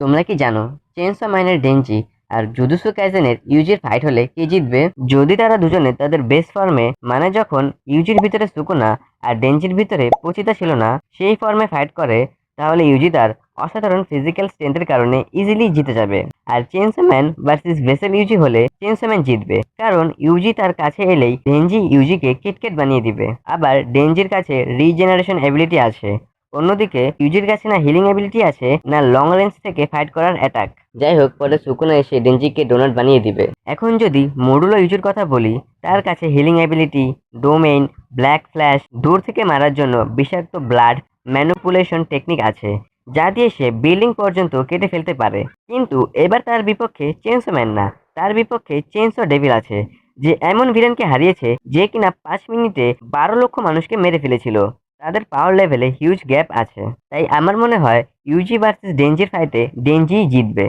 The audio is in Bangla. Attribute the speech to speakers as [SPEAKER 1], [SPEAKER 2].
[SPEAKER 1] তোমরা কি জানো চেনসো ম্যানের ডেনজি আর জুজুৎসু কাইসেনের ইউজির ফাইট হলে কে জিতবে? যদি তারা দুজনে তাদের বেস্ট ফর্মে, মানে যখন ইউজির ভিতরে সুকুনা আর ডেনজির ভিতরে পচিতা ছিল না, সেই ফর্মে ফাইট করে, তাহলে ইউজি তার অসাধারণ ফিজিক্যাল স্ট্রেংথের কারণে ইজিলি জিতে যাবে। আর Chainsaw Man versus vessel Yuji হলে চেনসো ম্যান জিতবে, কারণ ইউজি তার কাছে এলেই ডেনজি ইউজিকে কিটকেট বানিয়ে দিবে। আবার ডেনজির কাছে রিজেনারেশন এবিলিটি আছে, অন্যদিকে ইউজির কাছে না হিলিং এবিলিটি আছে, না লং রেঞ্জ থেকে ফাইট করার অ্যাটাক। যাই হোক, পরে সুকুনা এসে ডেনজিকে ডোনাট বানিয়ে দিবে। এখন যদি মডুলো ইউজির কথা বলি, তার কাছে healing ability, domain, black flash, দূর থেকে মারার জন্য বিষাক্ত ব্লাড ম্যানুপুলেশন টেকনিক আছে, যা দিয়ে সে বিল্ডিং পর্যন্ত কেটে ফেলতে পারে। কিন্তু এবার তার বিপক্ষে চেনসো ম্যান না, তার বিপক্ষে চেনসো ডেভিল আছে, যে এমন ভিলেনকে হারিয়েছে যে কিনা 5 মিনিটে 12 লক্ষ মানুষকে মেরে ফেলেছিল। তাদের পাওয়ার লেভেলে হিউজ গ্যাপ আছে, তাই আমার মনে হয় ইউজি ভার্সেস ডেনজির ফাইটে ডেনজিই জিতবে।